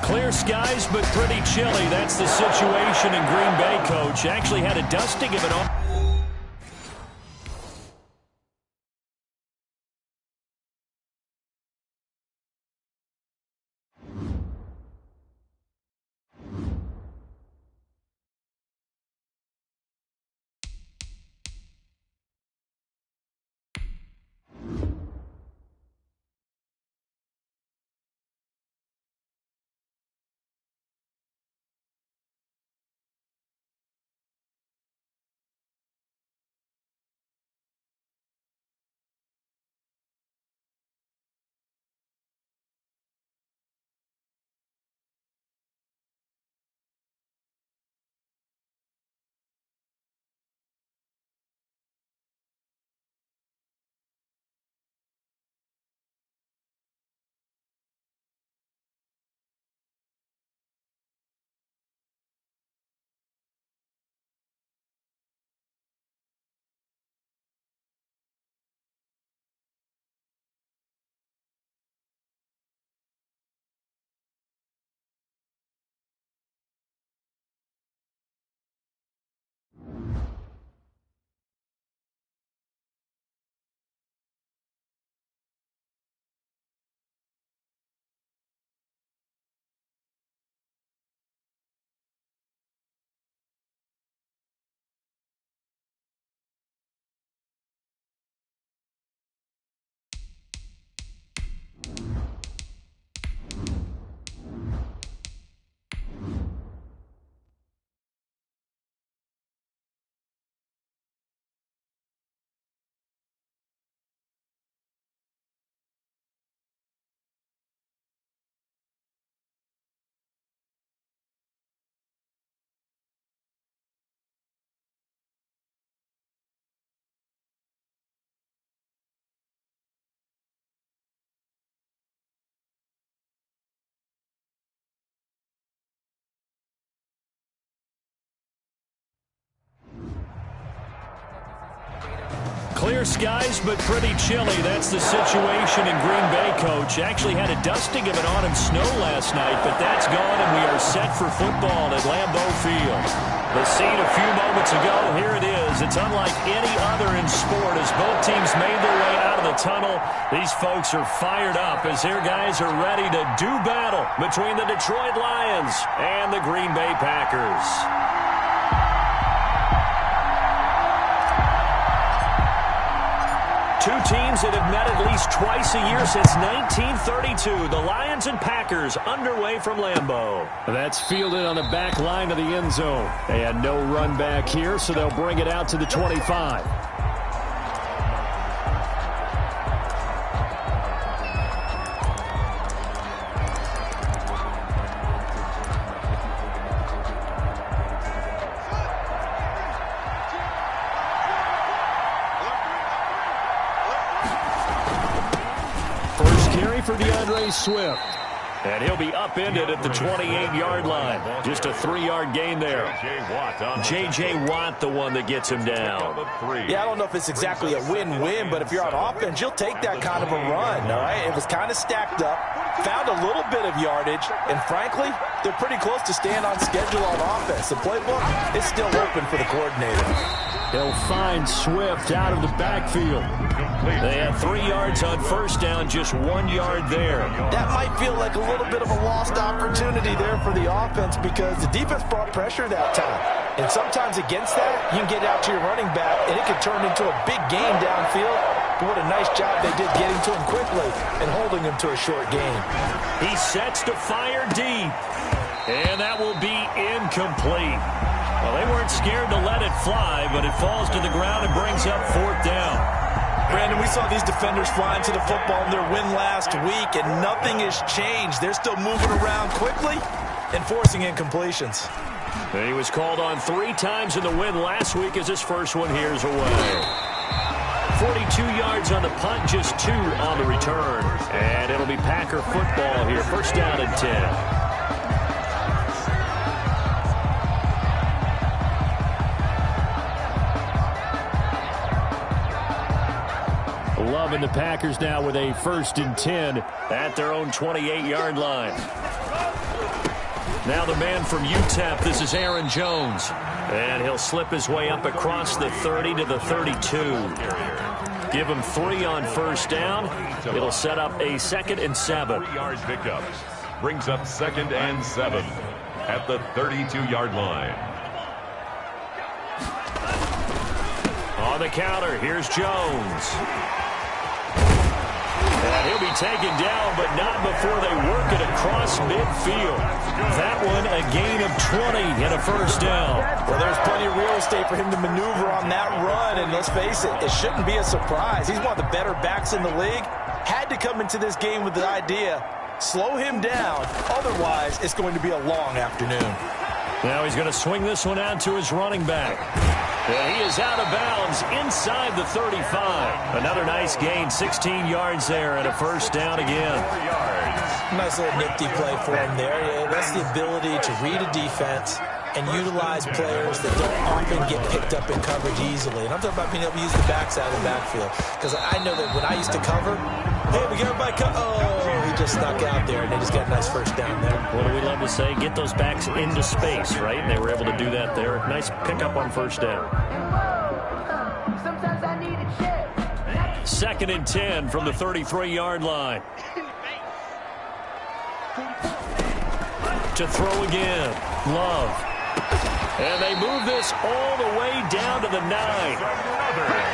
Clear skies, but pretty chilly. That's the situation in Green Bay, Coach. Actually had a dusting of it on. Clear skies, but pretty chilly. That's the situation in Green Bay, Coach. Actually had a dusting of it on and snow last night, but that's gone, and we are set for football at Lambeau Field. The scene a few moments ago, here it is. It's unlike any other in sport as both teams made their way out of the tunnel. These folks are fired up as their guys are ready to do battle between the Detroit Lions and the Green Bay Packers. Two teams that have met at least twice a year since 1932. The Lions and Packers underway from Lambeau. That's fielded on the back line of the end zone. They had no run back here, so they'll bring it out to the 25. For DeAndre Swift. And he'll be upended at the 28-yard line. Just a 3-yard gain there. J.J. Watt, the one that gets him down. Yeah, I don't know if it's exactly a win-win, but if you're on offense, you'll take that kind of a run, all right? It was kind of stacked up, found a little bit of yardage, and frankly, they're pretty close to staying on schedule on offense. The playbook is still open for the coordinator. He'll find Swift out of the backfield. They had 3 yards on first down, just 1 yard there. That might feel like a little bit of a lost opportunity there for the offense because the defense brought pressure that time. And sometimes against that, you can get out to your running back, and it can turn into a big game downfield. But what a nice job they did getting to him quickly and holding him to a short gain. He sets to fire deep, and that will be incomplete. Well, they weren't scared to let it fly, but it falls to the ground and brings up 4th down. Brandon, we saw these defenders flying to the football in their win last week, and nothing has changed. They're still moving around quickly and forcing incompletions. He was called on 3 times in the win last week as his first one here is away. 42 yards on the punt, just 2 on the return. And it'll be Packer football here. First down and 10. Love and the Packers now with a 1st and 10 at their own 28-yard line. Now the man from UTEP, this is Aaron Jones. And he'll slip his way up across the 30 to the 32. Give him 3 on 1st down. It'll set up a 2nd and 7. 3-yard pickup. Brings up 2nd and 7 at the 32-yard line. On the counter, here's Jones. And he'll be taken down, but not before they work it across midfield. That one, a gain of 20 and a 1st down. Well, there's plenty of real estate for him to maneuver on that run, and let's face it, it shouldn't be a surprise. He's one of the better backs in the league. Had to come into this game with the idea, slow him down, otherwise it's going to be a long afternoon. Now he's going to swing this one out to his running back. And he is out of bounds inside the 35. Another nice gain, 16 yards there and a 1st down again. Nice little nifty play for him there. That's the ability to read a defense and utilize players that don't often get picked up in coverage easily. And I'm talking about being able to use the backs out of the backfield. Because I know that when I used to cover, hey, we got everybody he just snuck out there, and they just got a nice 1st down there. What do we love to say? Get those backs into space, right? And they were able to do that there. Nice pickup on 1st down. 2nd and 10 from the 33-yard line. To throw again. Love. And they move this all the way down to the 9.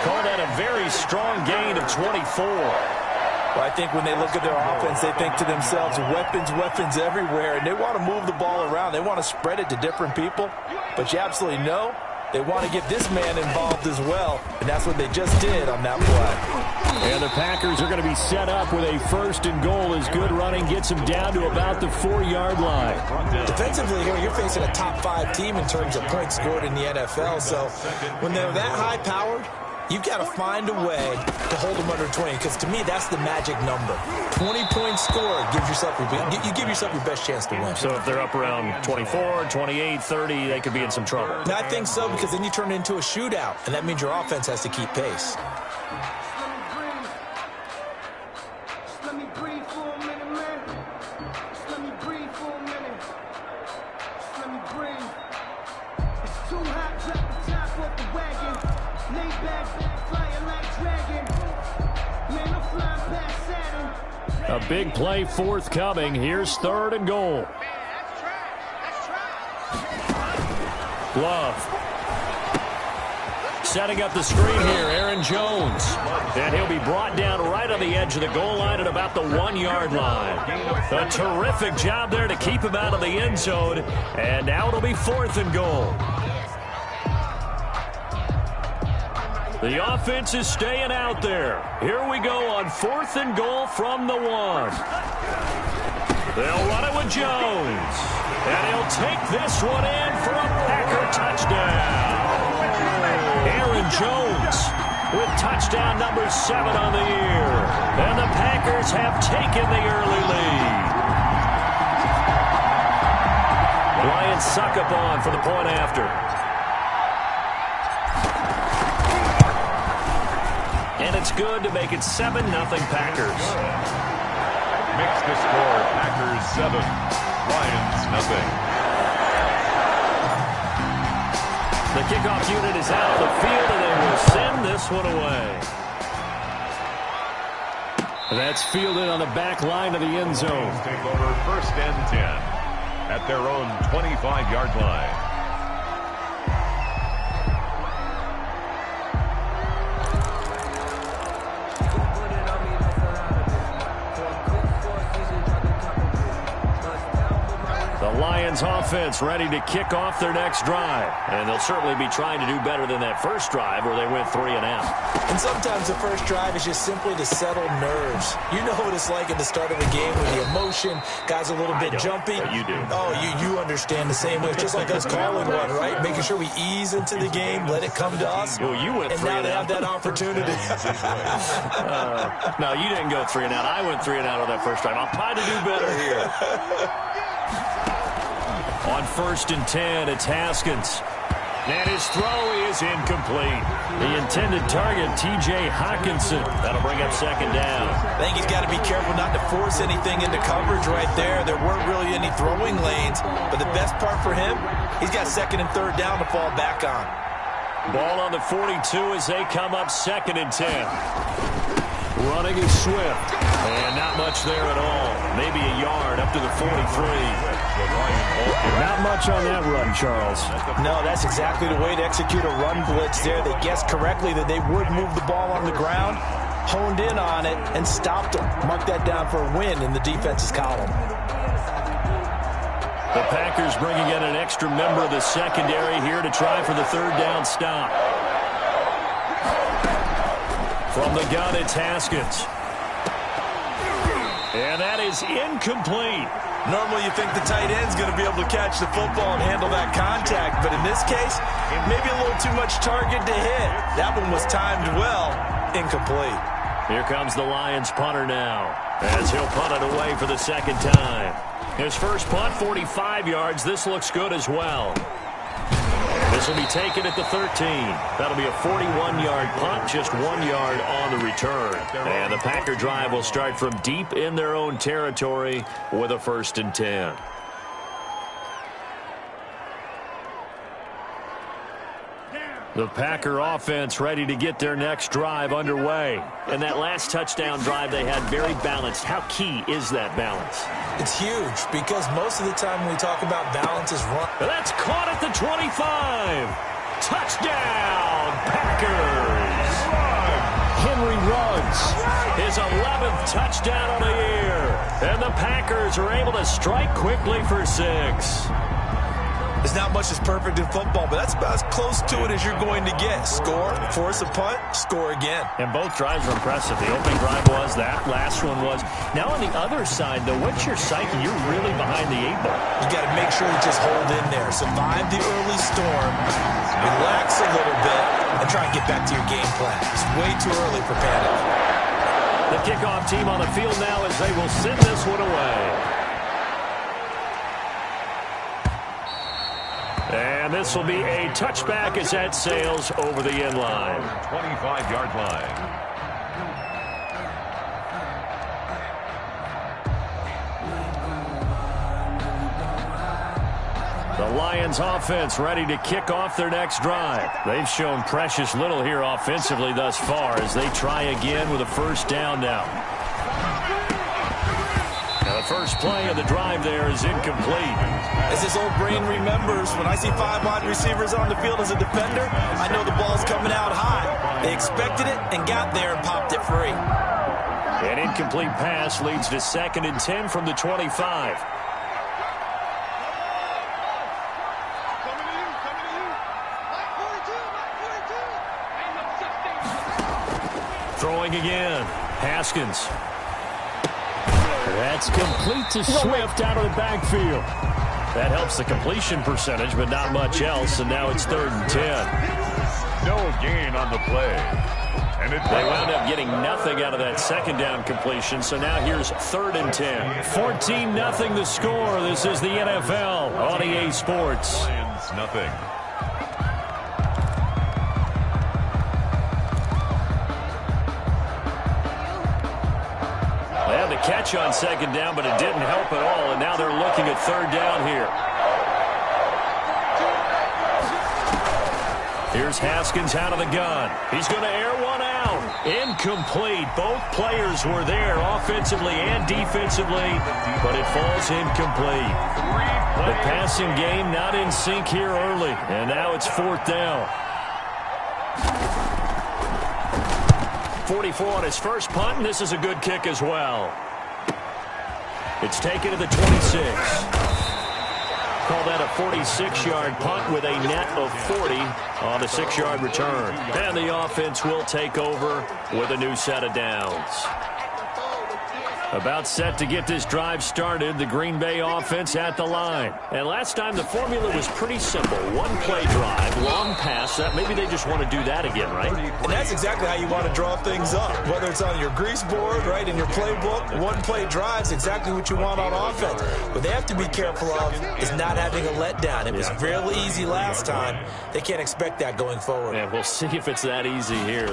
Call that a very strong gain of 24. Well, I think when they look at their offense, they think to themselves, weapons, weapons everywhere, and they want to move the ball around. They want to spread it to different people, but you absolutely know they want to get this man involved as well, and that's what they just did on that play. And the Packers are going to be set up with a 1st and goal as good running gets them down to about the 4-yard line. Defensively here, you're facing a top 5 team in terms of points scored in the NFL, so when they're that high-powered, you've got to find a way to hold them under 20, because to me, that's the magic number. 20 points scored gives yourself you give yourself your best chance to win. So if they're up around 24, 28, 30, they could be in some trouble. No, I think so, because then you turn it into a shootout, and that means your offense has to keep pace. A big play forthcoming. Here's 3rd and goal. Love. Setting up the screen here, Aaron Jones. And he'll be brought down right on the edge of the goal line at about the 1-yard line. A terrific job there to keep him out of the end zone. And now it'll be 4th and goal. The offense is staying out there. Here we go on 4th and goal from the 1. They'll run it with Jones. And he'll take this one in for a Packer touchdown. Aaron Jones with touchdown number 7 on the year. And the Packers have taken the early lead. Ryan Succop for the point after. And it's good to make it 7-0 Packers. Makes the score Packers 7, Lions nothing. The kickoff unit is out of the field, and they will send this one away. That's fielded on the back line of the end zone. Take over 1st and 10 at their own 25-yard line. Lions offense ready to kick off their next drive. And they'll certainly be trying to do better than that first drive where they went 3 and out. And sometimes the first drive is just simply to settle nerves. You know what it's like at the start of a game with the emotion. Guys are a little bit jumpy. You do. Oh, you understand the same way. It's just like us calling one, right? Making sure we ease into the game, let it come to us. Well, you went 3 and out. And now they have that opportunity. No, you didn't go 3 and out. I went 3 and out on that first drive. I'll try to do better here. On 1st and 10, it's Haskins. And his throw is incomplete. The intended target, T.J. Hawkinson. That'll bring up second down. I think he's got to be careful not to force anything into coverage right there. There weren't really any throwing lanes, but the best part for him, he's got second and third down to fall back on. Ball on the 42 as they come up second and 10. Running is Swift. And not much there at all. Maybe a yard up to the 43. Not much on that run, Charles. No, that's exactly the way to execute a run blitz there. They guessed correctly that they would move the ball on the ground, honed in on it, and stopped them. Mark that down for a win in the defense's column. The Packers bringing in an extra member of the secondary here to try for the third down stop. From the gun, it's Haskins. And that is incomplete. Normally you think the tight end's going to be able to catch the football and handle that contact, but in this case, maybe a little too much target to hit. That one was timed well. Incomplete. Here comes the Lions punter now, as he'll punt it away for the second time. His first punt, 45 yards. This looks good as well. This will be taken at the 13. That'll be a 41-yard punt, just 1 yard on the return. And the Packer drive will start from deep in their own territory with a 1st and 10. The Packer offense ready to get their next drive underway. And that last touchdown drive they had very balanced. How key is that balance? It's huge because most of the time when we talk about balance is run. That's caught at the 25. Touchdown, Packers. Henry Ruggs, his 11th touchdown of the year. And the Packers are able to strike quickly for 6. There's not much that's perfect in football, but that's about as close to it as you're going to get. Score, force a punt, score again. And both drives were impressive. The opening drive was, that last one was. Now on the other side, though, what's your psyche? You're really behind the 8 ball. You got to make sure you just hold in there. Survive the early storm, relax a little bit, and try and get back to your game plan. It's way too early for panic. The kickoff team on the field now as they will send this one away. And this will be a touchback as that sails over the end line. 25-yard line. The Lions offense ready to kick off their next drive. They've shown precious little here offensively thus far as they try again with a 1st down now. Now the first play of the drive there is incomplete. As this old brain remembers, when I see 5 wide receivers on the field as a defender, I know the ball's coming out high. They expected it and got there and popped it free. An incomplete pass leads to 2nd and 10 from the 25. Throwing again. Haskins. That's complete to Swift out of the backfield. That helps the completion percentage, but not much else, and now it's 3rd and 10. No gain on the play. And they wound up getting nothing out of that 2nd down completion, so now here's 3rd and 10. 14-0 the score. This is the NFL on EA Sports. Lions, nothing. Catch on 2nd down, but it didn't help at all, and now they're looking at 3rd down here. Here's Haskins out of the gun. He's going to air one out. Incomplete. Both players were there offensively and defensively, but it falls incomplete. The passing game not in sync here early, and now it's 4th down. 44 on his first punt, and this is a good kick as well. It's taken to the 26. Call that a 46-yard punt with a net of 40 on the 6-yard return. And the offense will take over with a new set of downs. About set to get this drive started, the Green Bay offense at the line. And last time the formula was pretty simple. One-play drive, long pass. Maybe they just want to do that again, right? And that's exactly how you want to draw things up. Whether it's on your grease board, right, in your playbook, one-play drive is exactly what you want on offense. What they have to be careful of is not having a letdown. It was fairly easy last time. They can't expect that going forward. Yeah, we'll see if it's that easy here.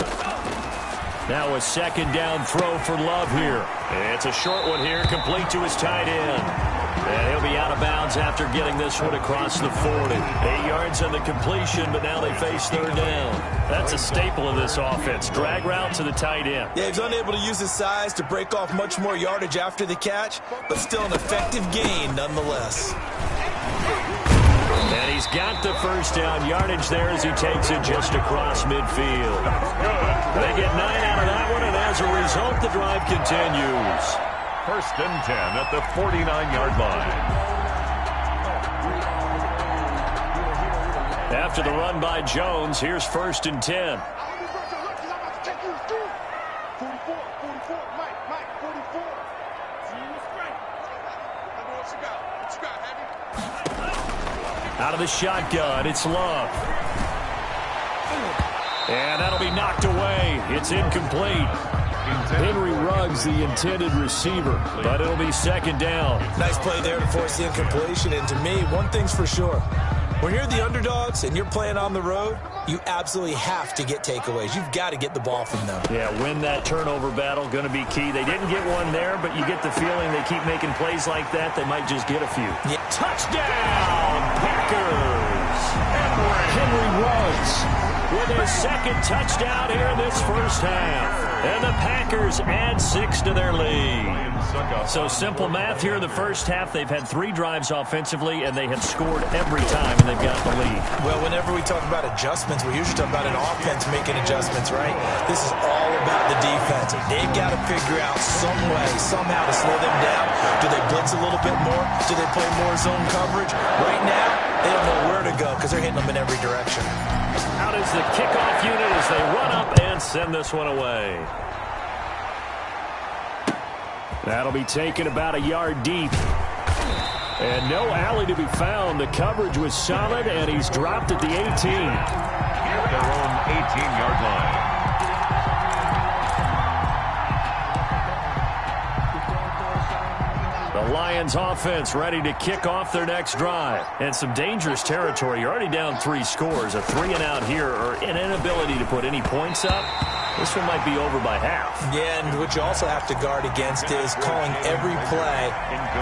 Now a second down throw for Love here. It's a short one here, complete to his tight end. And he'll be out of bounds after getting this one across the 40. 8 yards on the completion, but now they face third down. That's a staple of this offense. Drag route to the tight end. Yeah, he's unable to use his size to break off much more yardage after the catch, but still an effective gain nonetheless. And he's got the first down yardage there as he takes it just across midfield. They get 9 out of that one, and as a result, the drive continues. 1st and 10 at the 49-yard line. After the run by Jones, here's 1st and 10. Out of the shotgun, it's Love. And that'll be knocked away. It's incomplete. Henry Ruggs, the intended receiver, but it'll be second down. Nice play there to force the incompletion. And to me, one thing's for sure. When you're the underdogs and you're playing on the road, you absolutely have to get takeaways. You've got to get the ball from them. Yeah, win that turnover battle, going to be key. They didn't get one there, but you get the feeling they keep making plays like that, they might just get a few. Yeah. Touchdown, Packers! Henry Ruggs with his second touchdown here in this first half. And the Packers add 6 to their lead. So simple math here in the first half. They've had 3 drives offensively, and they have scored every time, and they've got the lead. Well, whenever we talk about adjustments, we usually talk about an offense making adjustments, right? This is all about the defense. They've got to figure out some way, somehow to slow them down. Do they blitz a little bit more? Do they play more zone coverage? Right now, they don't know where to go because they're hitting them in every direction. Out is the kickoff unit as they run up and send this one away. That'll be taken about a yard deep. And no alley to be found. The coverage was solid, and he's dropped at the 18. Their own 18-yard line. The Lions offense ready to kick off their next drive. And some dangerous territory. You're already down 3 scores. A 3-and-out here, or an inability to put any points up. This one might be over by half. Yeah, and what you also have to guard against is calling every play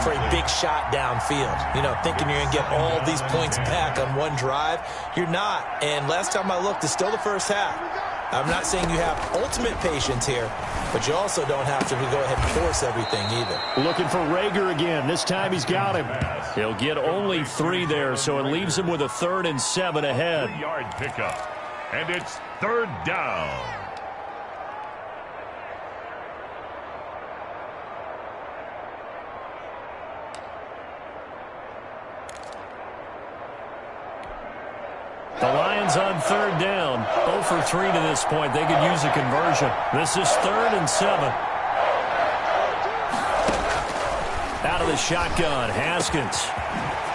for a big shot downfield. You know, thinking you're going to get all these points back on one drive. You're not. And last time I looked, it's still the first half. I'm not saying you have ultimate patience here, but you also don't have to go ahead and force everything either. Looking for Rager again. This time he's got him. He'll get only 3 there, so it leaves him with a 3rd and 7 ahead. 3-yard pickup, and it's 3rd down. The Lions on 3rd down. 0 for 3 to this point. They could use a conversion. This is 3rd and 7. Out of the shotgun, Haskins.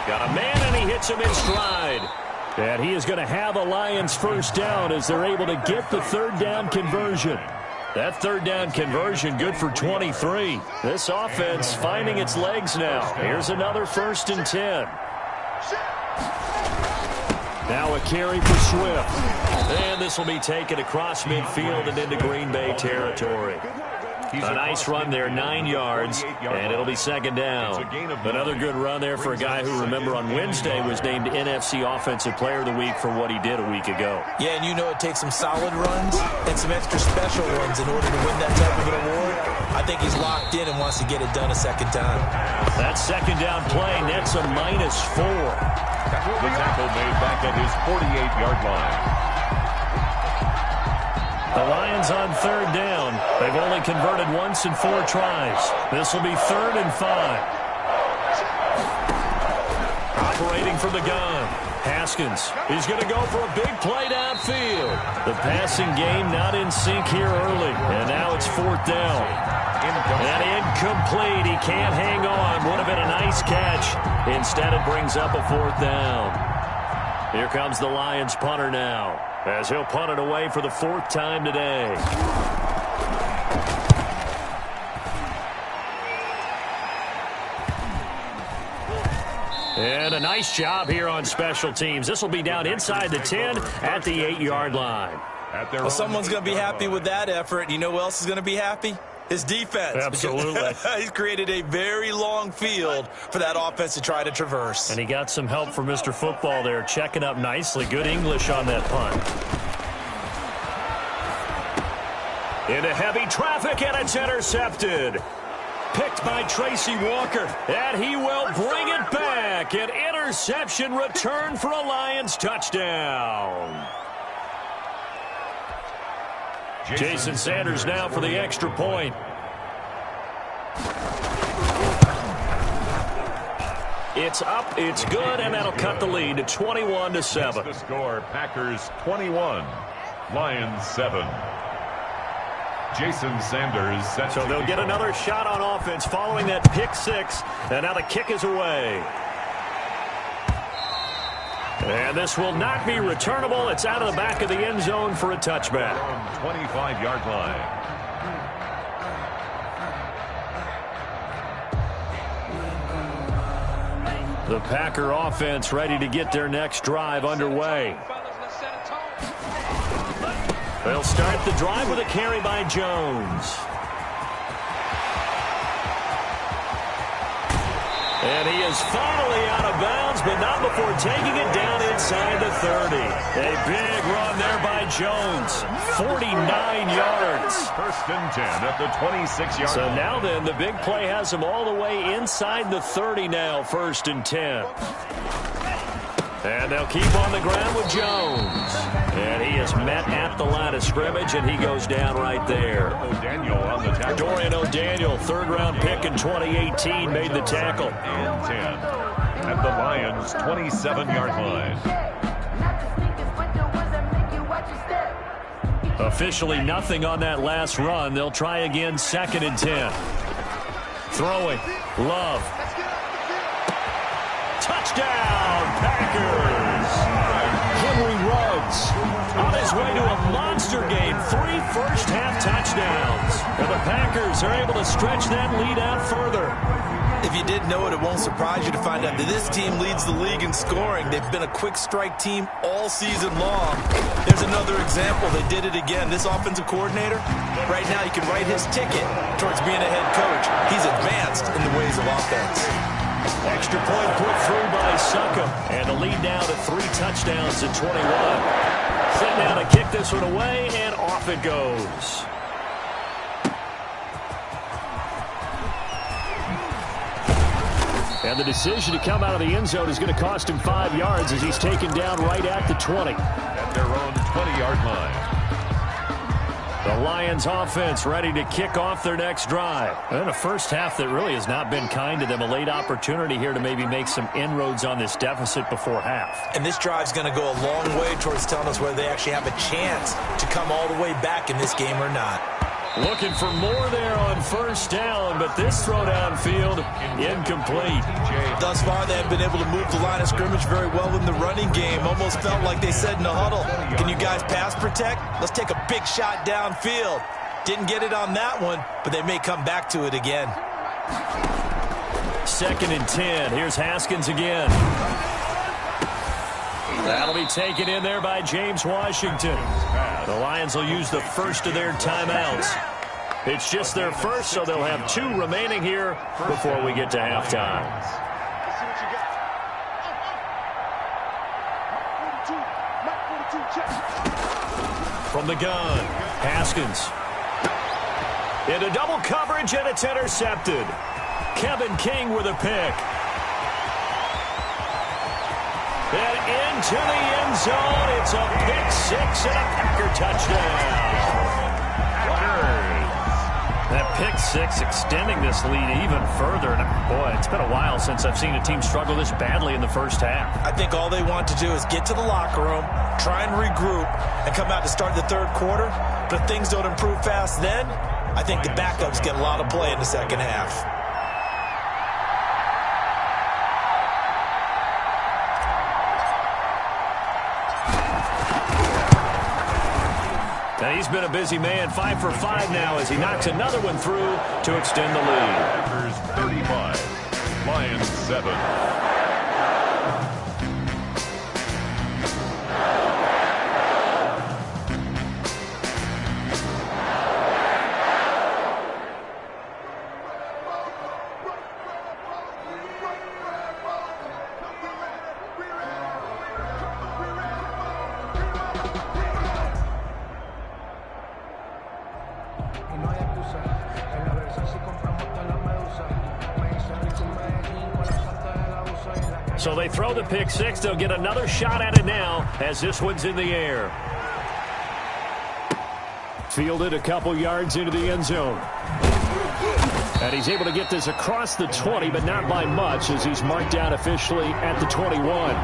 Got a man, and he hits him in stride. And he is going to have a Lions first down as they're able to get the 3rd down conversion. That 3rd down conversion good for 23. This offense finding its legs now. Here's another 1st and 10. Now a carry for Swift. And this will be taken across midfield and into Green Bay territory. A nice run there, 9 yards, and it'll be 2nd down. Another good run there for a guy who, remember, on Wednesday was named NFC Offensive Player of the Week for what he did a week ago. Yeah, and you know it takes some solid runs and some extra special ones in order to win that type of an award. I think he's locked in and wants to get it done a second time. That 2nd down play nets a -4. The tackle made back at his 48-yard line. The Lions on 3rd down. They've only converted once in 4 tries. This will be 3rd and 5. Operating from the gun. Haskins is going to go for a big play downfield. The passing game not in sync here early. And now it's 4th down. And incomplete. He can't hang on. Would have been a nice catch. Instead, it brings up a 4th down. Here comes the Lions punter now, as he'll punt it away for the 4th time today. And a nice job here on special teams. This will be down inside the 10 at the 8-yard line. Well, someone's going to be happy with that effort. You know who else is going to be happy? His defense. Absolutely. He's created a very long field for that offense to try to traverse. And he got some help from Mr. Football there, checking up nicely. Good English on that punt. Into heavy traffic, and it's intercepted. Picked by Tracy Walker, and he will bring it back. An interception return for a Lions touchdown. Jason Sanders now for the extra point. It's up, it's good, and that'll cut the lead to 21-7. The score, Packers 21, Lions 7. Jason Sanders set. So they'll get another shot on offense following that pick 6, and now the kick is away. And this will not be returnable. It's out of the back of the end zone for a touchback. 25-yard line. The Packer offense ready to get their next drive underway. They'll start the drive with a carry by Jones. And he is finally out of bounds, but not before taking it down inside the 30. A big run there by Jones. 49 yards. 1st and 10 at the 26-yard So line. now then, the big play has him all the way inside the 30 now, 1st and 10. And they'll keep on the ground with Jones. And he is met at the line of scrimmage, and he goes down right there. O'Daniel on the tackle. Dorian O'Daniel, 3rd-round pick in 2018, made the tackle. And 10 at the Lions' 27-yard line. Officially nothing on that last run. They'll try again, 2nd and 10. Throwing. Love. Touchdown, Packers. Henry Ruggs on his way to a monster game. 3 first-half touchdowns. And the Packers are able to stretch that lead out further. If you didn't know it, it won't surprise you to find out that this team leads the league in scoring. They've been a quick strike team all season long. There's another example. They did it again. This offensive coordinator, right now, you can write his ticket towards being a head coach. He's advanced in the ways of offense. Extra point put through by Suckham. And the lead down to 3 touchdowns to 21. Sitting down to kick this one away, and off it goes. And the decision to come out of the end zone is going to cost him 5 yards as he's taken down right at the 20. At their own 20-yard line. The Lions offense ready to kick off their next drive. And a first half that really has not been kind to them. A late opportunity here to maybe make some inroads on this deficit before half. And this drive's going to go a long way towards telling us whether they actually have a chance to come all the way back in this game or not. Looking for more there on 1st down, but this throw downfield, incomplete. Thus far, they have been able to move the line of scrimmage very well in the running game. Almost felt like they said in the huddle, can you guys pass protect? Let's take a big shot downfield. Didn't get it on that one, but they may come back to it again. 2nd and 10. Here's Haskins again. That'll be taken in there by James Washington. The Lions will use the first of their timeouts. It's just their first, so they'll have 2 remaining here before we get to halftime. From the gun, Haskins. Into double coverage, and it's intercepted. Kevin King with a pick. And into the end zone, it's a pick 6 and a Packer touchdown. That pick 6 extending this lead even further. And boy, it's been a while since I've seen a team struggle this badly in the first half. I think all they want to do is get to the locker room, try and regroup, and come out to start the 3rd quarter. But if things don't improve fast then, I think the backups get a lot of play in the second half. And he's been a busy man, 5 for 5 now as he knocks another one through to extend the lead. Packers 35, Lions 7. So they throw the pick six. They'll get another shot at it now as this one's in the air. Fielded a couple yards into the end zone. And he's able to get this across the 20, but not by much as he's marked down officially at the 21.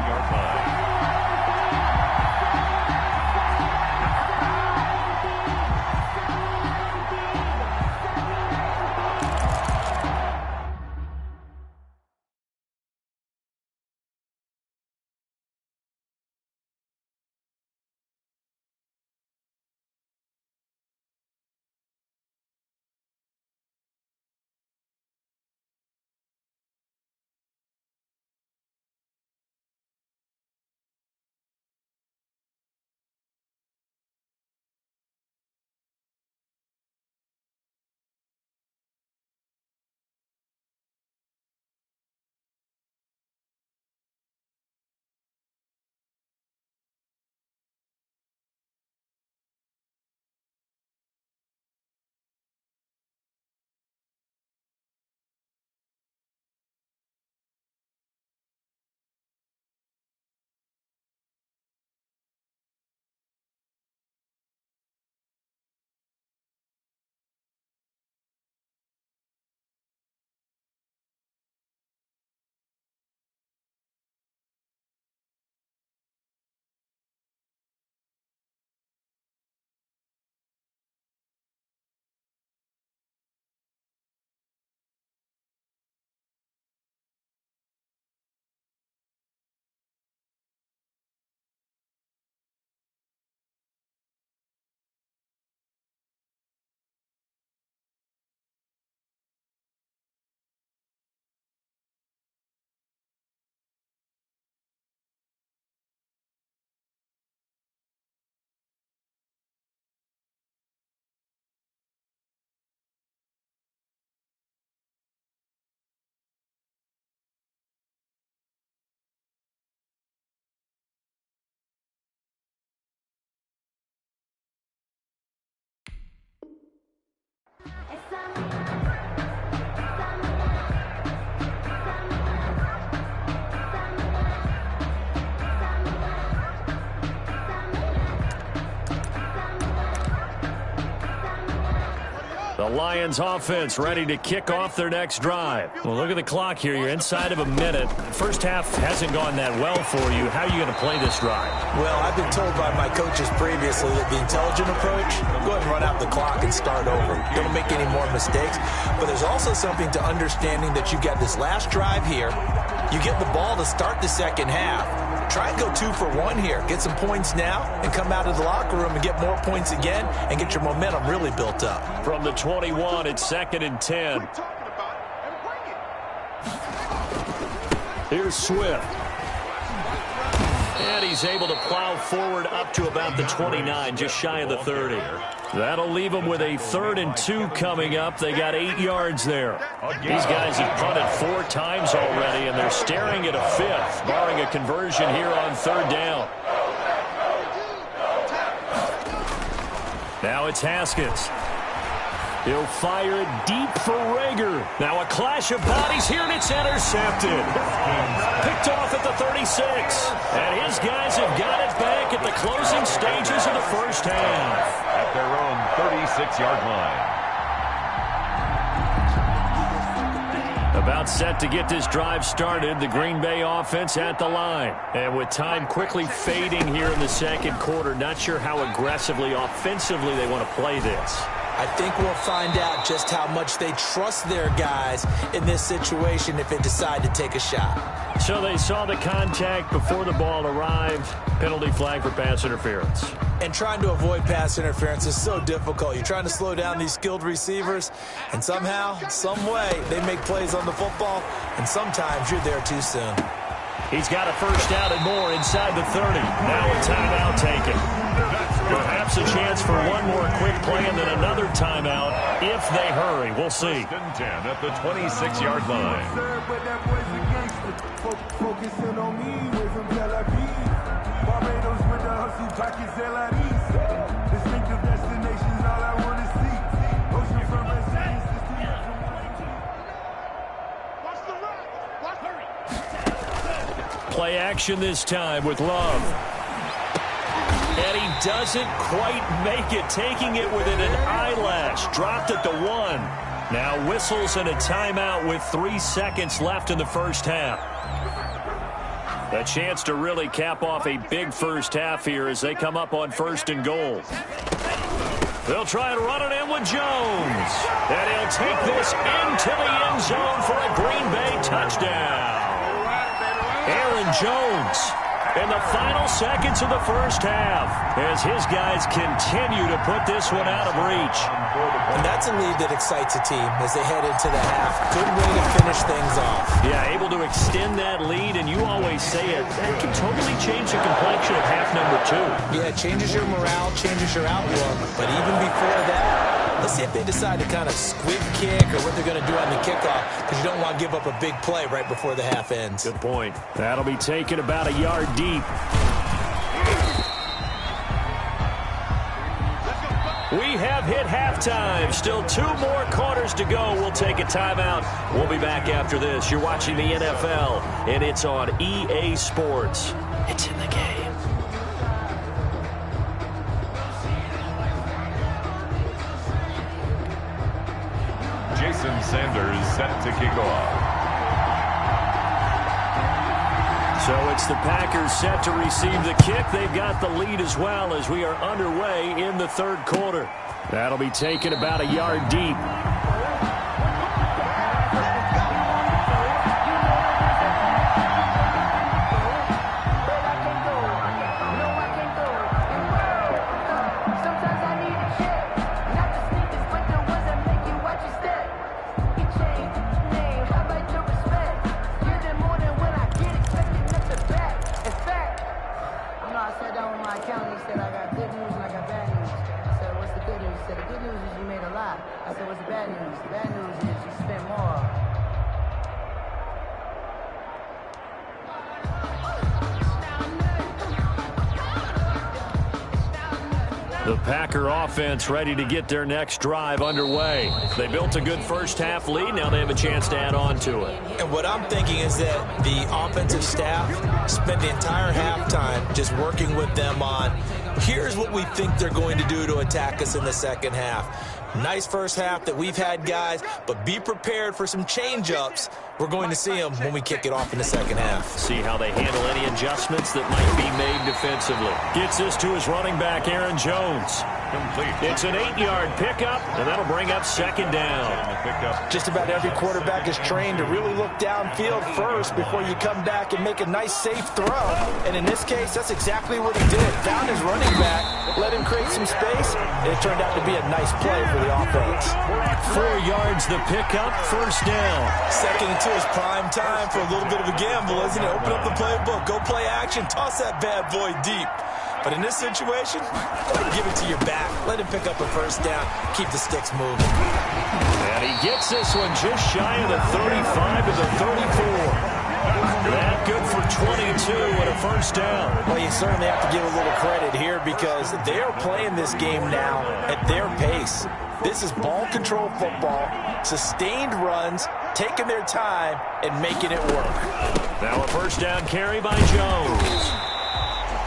The Lions offense ready to kick off their next drive. Well, look at the clock here. You're inside of a minute. First half hasn't gone that well for you. How are you going to play this drive? Well, I've been told by my coaches previously that the intelligent approach, go ahead and run out the clock and start over. Don't make any more mistakes. But there's also something to understanding that you've got this last drive here. You get the ball to start the second half. Try and go 2 for 1 here. Get some points now and come out of the locker room and get more points again and get your momentum really built up. From the 21, it's 2nd and 10. Here's Swift. And he's able to plow forward up to about the 29, just shy of the 30. That'll leave them with a 3rd and 2 coming up. They got 8 yards there. These guys have punted 4 times already, and they're staring at a 5th, barring a conversion here on 3rd down. Now it's Haskins. He'll fire it deep for Rager. Now a clash of bodies here, and it's intercepted. Picked off at the 36. And his guys have got it back at the closing stages of the first half. At their own 36-yard line. About set to get this drive started, the Green Bay offense at the line. And with time quickly fading here in the second quarter, not sure how aggressively, offensively they want to play this. I think we'll find out just how much they trust their guys in this situation if they decide to take a shot. So they saw the contact before the ball arrived. Penalty flag for pass interference. And trying to avoid pass interference is so difficult. You're trying to slow down these skilled receivers, and somehow, some way, they make plays on the football, and sometimes you're there too soon. He's got a first down and more inside the 30. Now a timeout taken. Perhaps a chance for one more quick play and then another timeout if they hurry. We'll see. 10 at the 26-yard line. Focusing on me, way from Tel Aviv. Barbados with the hustle pockets, LREs. Distinctive destinations, all I want to see. Ocean from residence, watch the rock, watch hurry. Play action this time with Love. And he doesn't quite make it, taking it within an eyelash. Dropped at the 1. Now whistles and a timeout with 3 seconds left in the first half. A chance to really cap off a big first half here as they come up on 1st and goal. They'll try and run it in with Jones. And he'll take this into the end zone for a Green Bay touchdown. Aaron Jones in the final seconds of the first half as his guys continue to put this one out of reach. And that's a lead that excites a team as they head into the half. Good way to finish things off. Yeah, able to extend that lead, and you always say it, that can totally change the complexion of half number 2. Yeah, it changes your morale, changes your outlook. But even before that, let's see if they decide to kind of squib kick or what they're going to do on the kickoff, because you don't want to give up a big play right before the half ends. Good point. That'll be taken about a yard deep. We have hit halftime. Still 2 more quarters to go. We'll take a timeout. We'll be back after this. You're watching the NFL, and it's on EA Sports. It's in the game. Jason Sanders set to kick off. So it's the Packers set to receive the kick. They've got the lead as well as we are underway in the 3rd quarter. That'll be taken about a yard deep. The Packer offense ready to get their next drive underway. They built a good first half lead. Now they have a chance to add on to it. And what I'm thinking is that the offensive staff spent the entire halftime just working with them on, here's what we think they're going to do to attack us in the second half. Nice first half that we've had, guys, but be prepared for some change-ups. We're going to see them when we kick it off in the second half. See how they handle any adjustments that might be made defensively. Gets this to his running back, Aaron Jones. Complete. It's an 8-yard pickup, and that'll bring up 2nd down. Just about every quarterback is trained to really look downfield first before you come back and make a nice, safe throw. And in this case, that's exactly what he did. Found his running back, let him create some space, and it turned out to be a nice play for the offense. 4 yards the pickup, 1st down. Second and 2 is prime time for a little bit of a gamble, isn't it? Open up the playbook, go play action, toss that bad boy deep. But in this situation, go ahead and give it to your back. Let him pick up a 1st down, keep the sticks moving. And he gets this one just shy of the 35 to the 34. That good for 22 and a 1st down. Well, you certainly have to give a little credit here because they are playing this game now at their pace. This is ball control football, sustained runs, taking their time, and making it work. Now a 1st down carry by Jones.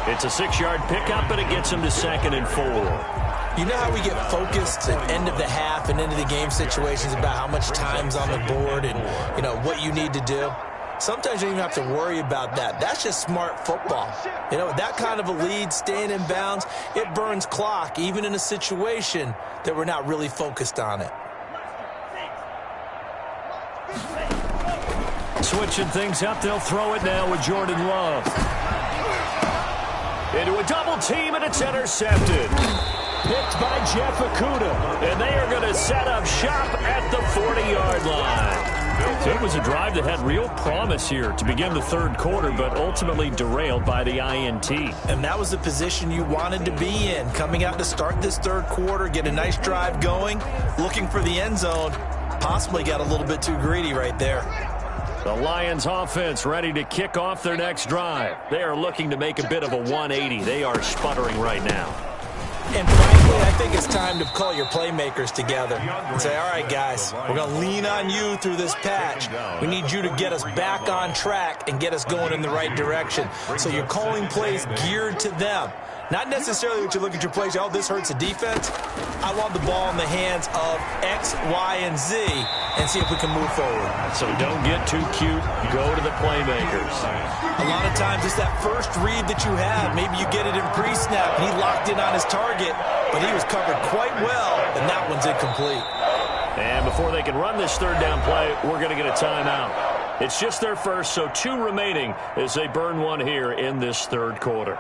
It's a 6-yard pickup, and it gets him to 2nd and 4. You know how we get focused at end of the half and into the game situations about how much time's on the board and, you know, what you need to do? sometimes you don't even have to worry about that. That's just smart football. You know, that kind of a lead, staying in bounds, it burns clock, even in a situation that we're not really focused on it. Switching things up, they'll throw it now with Jordan Love. Into a double team, and it's intercepted. Picked by Jeff Okudah, and they are going to set up shop at the 40-yard line. So it was a drive that had real promise here to begin the third quarter, but ultimately derailed by the INT. And that was the position you wanted to be in, coming out to start this third quarter, get a nice drive going, looking for the end zone. Possibly got a little bit too greedy right there. The Lions offense ready to kick off their next drive. They are looking to make a bit of a 180. They are sputtering right now. And frankly, I think it's time to call your playmakers together and say, all right, guys, we're going to lean on you through this patch. We need you to get us back on track and get us going in the right direction. So you're calling plays geared to them. Not necessarily what you look at your plays, oh, this hurts the defense. I want the ball in the hands of X, Y, and Z and see if we can move forward. So don't get too cute. Go to the playmakers. A lot of times it's that first read that you have. Maybe you get it in pre-snap, and he locked in on his target, but he was covered quite well, and that one's incomplete. And before they can run this third down play, we're going to get a timeout. It's just their first, so 2 remaining as they burn one here in this third quarter.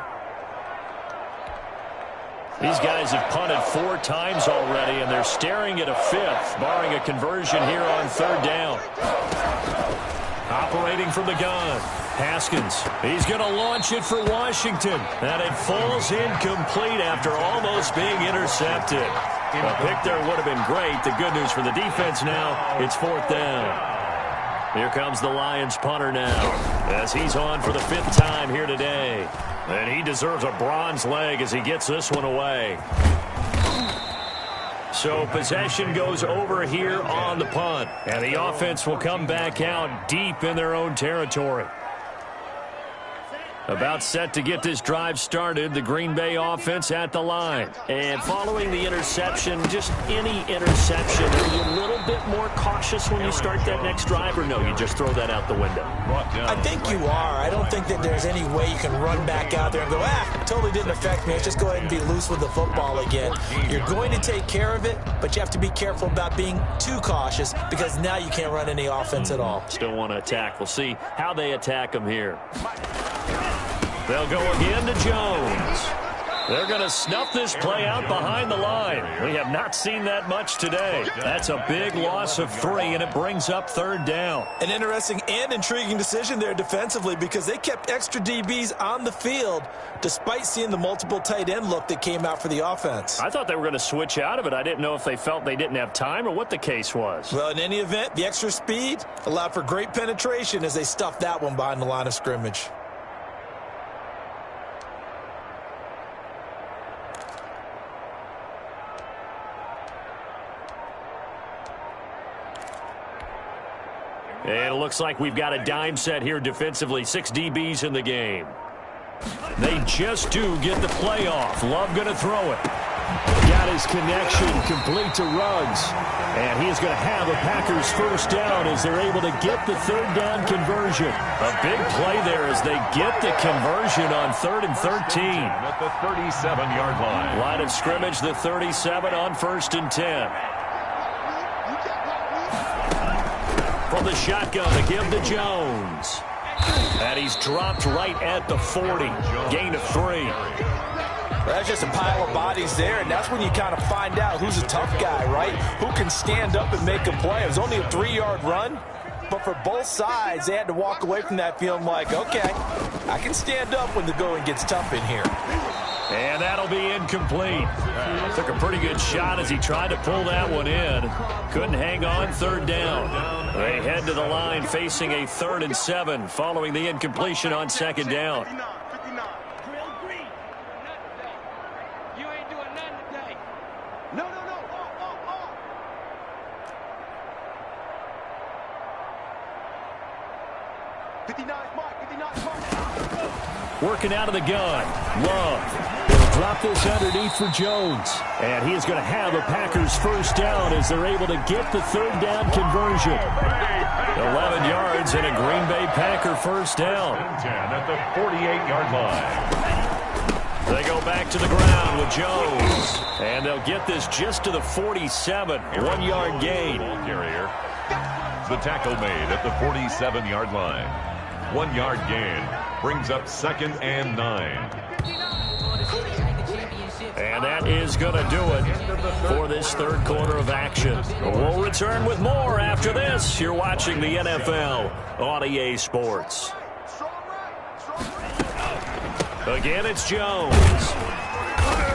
These guys have punted 4 times already, and they're staring at a 5th, barring a conversion here on third down. Operating from the gun, Haskins. He's going to launch it for Washington, and it falls incomplete after almost being intercepted. A pick there would have been great. The good news for the defense now, it's 4th down. Here comes the Lions punter now, as he's on for the 5th time here today. And he deserves a bronze leg as he gets this one away. So possession goes over here on the punt. And the offense will come back out deep in their own territory. About set to get this drive started, the Green Bay offense at the line. And following the interception, just any interception, are you a little bit more cautious when you start that next drive, or no, you just throw that out the window? I think you are. I don't think that there's any way you can run back out there and go, totally didn't affect me. Let's just go ahead and be loose with the football again. You're going to take care of it, but you have to be careful about being too cautious because now you can't run any offense at all. Still want to attack. We'll see how they attack them here. They'll go again to Jones. They're going to snuff this play out behind the line. We have not seen that much today. That's a big loss of 3, and it brings up third down. An interesting and intriguing decision there defensively because they kept extra DBs on the field despite seeing the multiple tight end look that came out for the offense. I thought they were going to switch out of it. I didn't know if they felt they didn't have time or what the case was. Well, in any event, the extra speed allowed for great penetration as they stuffed that one behind the line of scrimmage. And it looks like we've got a dime set here defensively. 6 DBs in the game. They just do get the play off. Love going to throw it. Got his connection complete to Ruggs. And he is going to have a Packers first down as they're able to get the third down conversion. A big play there as they get the conversion on 3rd and 13. At the 37-yard line. Line of scrimmage, the 37 on 1st and 10. From the shotgun to give to Jones. And he's dropped right at the 40. Gain of 3. That's just a pile of bodies there, and that's when you kind of find out who's a tough guy, right? Who can stand up and make a play. It was only a 3-yard run, but for both sides, they had to walk away from that feeling like, okay, I can stand up when the going gets tough in here. And that'll be incomplete. Took a pretty good shot as he tried to pull that one in. Couldn't hang on, third down. They head to the line facing a 3rd and 7 following the incompletion on 2nd down. Working out of the gun. Love. He'll drop this underneath for Jones. And he is going to have a Packers first down as they're able to get the third down conversion. 11 yards and a Green Bay Packer first down. 10 at the 48-yard line. They go back to the ground with Jones. And they'll get this just to the 47. 1-yard gain. Ball carrier. The tackle made at the 47-yard line. 1-yard gain. Brings up 2nd and 9. And that is going to do it for this third quarter of action. We'll return with more after this. You're watching the NFL on EA Sports. Again, it's Jones.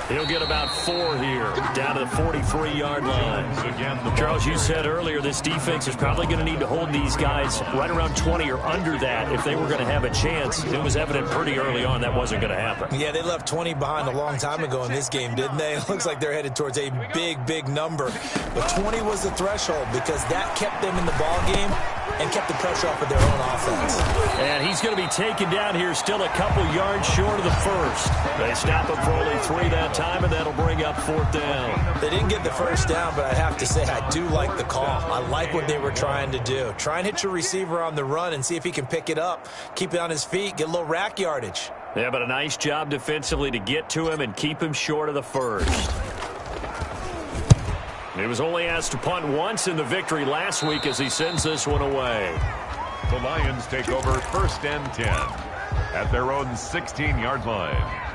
He'll get about 4 here, down to the 43-yard line. Charles, you said earlier this defense is probably going to need to hold these guys right around 20 or under that if they were going to have a chance. It was evident pretty early on that wasn't going to happen. Yeah, they left 20 behind a long time ago in this game, didn't they? It looks like they're headed towards a big, big number. But 20 was the threshold because that kept them in the ball game and kept the pressure off of their own offense. And he's going to be taken down here still a couple yards short of the first. They stop him for only 3 that time, and that'll bring up 4th down. They didn't get the first down, but I have to say I do like the call. I like what they were trying to do. Try and hit your receiver on the run and see if he can pick it up, keep it on his feet, get a little rack yardage. Yeah, but a nice job defensively to get to him and keep him short of the first. He was only asked to punt once in the victory last week as he sends this one away. The Lions take over 1st and 10 at their own 16-yard line.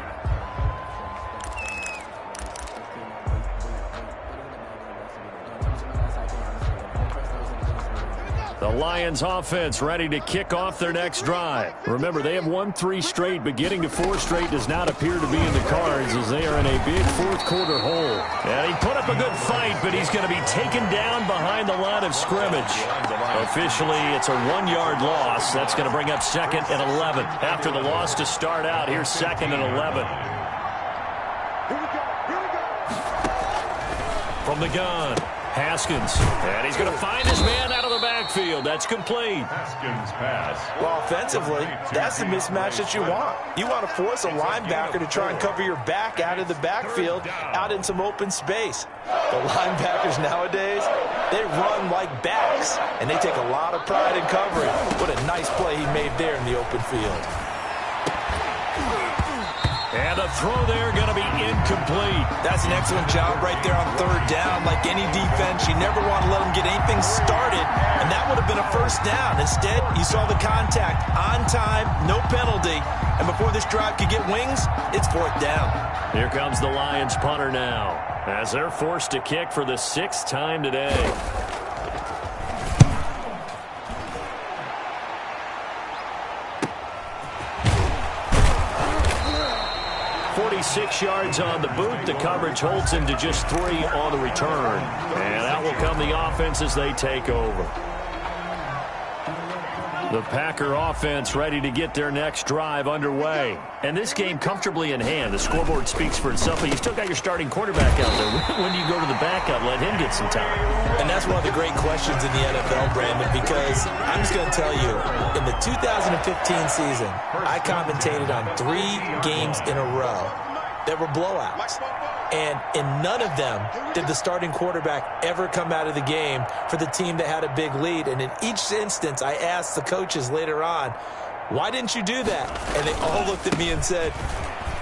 The Lions offense ready to kick off their next drive. Remember, they have won 3 straight, but getting to 4 straight does not appear to be in the cards as they are in a big fourth-quarter hole. And he put up a good fight, but he's going to be taken down behind the line of scrimmage. Officially, it's a 1-yard loss. That's going to bring up 2nd and 11. After the loss to start out, here's 2nd and 11. From the gun, Haskins. And he's going to find his man out of the backfield. That's complete. Haskins pass. Well, offensively, that's the mismatch that you want. You want to force a linebacker to try and cover your back out of the backfield, out in some open space. The linebackers nowadays, they run like backs, and they take a lot of pride in covering. What a nice play he made there in the open field. And the throw there going to be incomplete. That's an excellent job right there on 3rd down. Like any defense, you never want to let them get anything started, and that would have been a 1st down. Instead, you saw the contact on time, no penalty, and before this drive could get wings, it's 4th down. Here comes the Lions punter now as they're forced to kick for the 6th time today. 46 yards on the boot. The coverage holds him to just 3 on the return. And out will come the offense as they take over. The Packer offense ready to get their next drive underway. And this game comfortably in hand. The scoreboard speaks for itself, but you still got your starting quarterback out there. When do you go to the backup, let him get some time? And that's one of the great questions in the NFL, Brandon, because I'm just going to tell you, in the 2015 season, I commentated on 3 games in a row that were blowouts. And in none of them did the starting quarterback ever come out of the game for the team that had a big lead. And in each instance, I asked the coaches later on, why didn't you do that? And they all looked at me and said,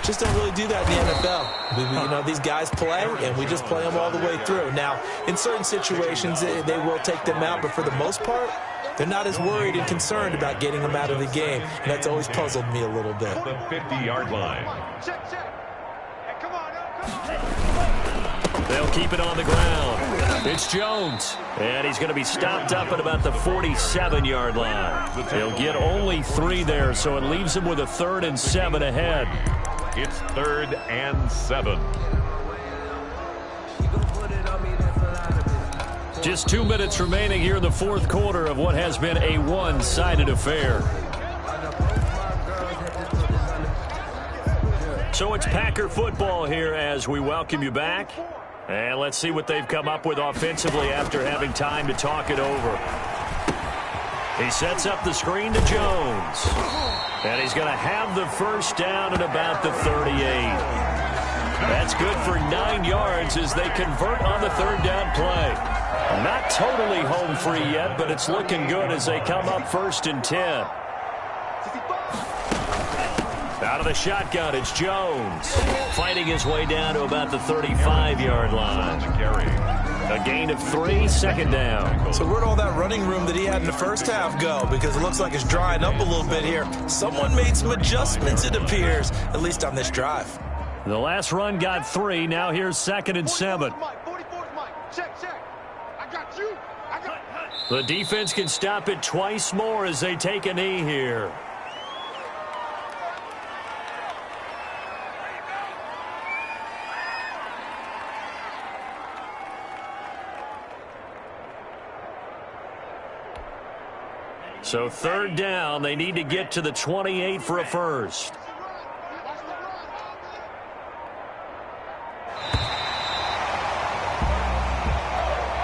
just don't really do that in the NFL. You know, these guys play, and we just play them all the way through. Now, in certain situations, they will take them out, but for the most part, they're not as worried and concerned about getting them out of the game. And that's always puzzled me a little bit. The 50-yard line. They'll keep it on the ground. It's Jones. And he's going to be stopped up at about the 47-yard line. He'll get only 3 there, so it leaves him with a 3rd and 7 ahead. It's 3rd and 7. Just 2 minutes remaining here in the fourth quarter of what has been a one-sided affair. So it's Packer football here as we welcome you back. And let's see what they've come up with offensively after having time to talk it over. He sets up the screen to Jones. And he's going to have the first down at about the 38. That's good for 9 yards as they convert on the 3rd down play. Not totally home free yet, but it's looking good as they come up 1st and 10. Out of the shotgun, it's Jones. Fighting his way down to about the 35-yard line. A gain of 3, second down. So where'd all that running room that he had in the first half go? Because it looks like it's drying up a little bit here. Someone made some adjustments, it appears, at least on this drive. The last run got 3. Now here's 2nd and 7. 44's Mike. Check. I got you. The defense can stop it twice more as they take a knee here. So 3rd down, they need to get to the 28 for a first.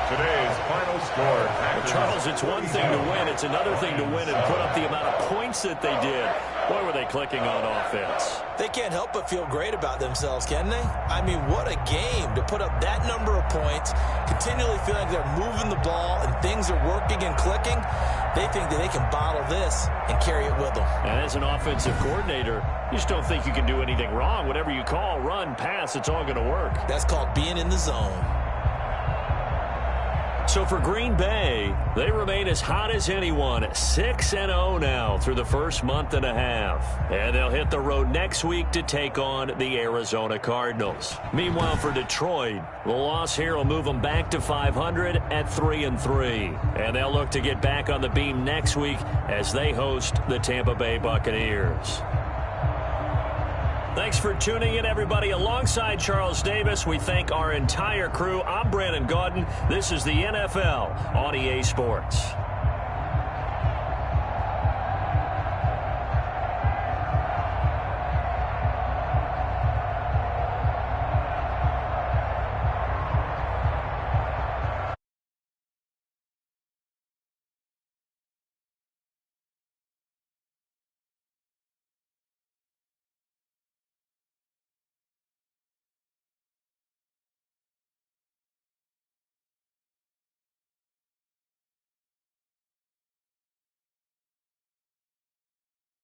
Today's final score. Well, Charles, it's one thing to win. It's another thing to win and put up the amount of points that they did. Boy, were they clicking on offense. They can't help but feel great about themselves, can they? I mean, what a game to put up that number of points, continually feeling like they're moving the ball and things are working and clicking. They think that they can bottle this and carry it with them. And as an offensive coordinator, you just don't think you can do anything wrong. Whatever you call, run, pass, it's all going to work. That's called being in the zone. So for Green Bay, they remain as hot as anyone, 6-0 now through the first month and a half. And they'll hit the road next week to take on the Arizona Cardinals. Meanwhile, for Detroit, the loss here will move them back to 500 at 3-3. And they'll look to get back on the beam next week as they host the Tampa Bay Buccaneers. Thanks for tuning in, everybody. Alongside Charles Davis, we thank our entire crew. I'm Brandon Gaudin. This is the NFL on EA Sports.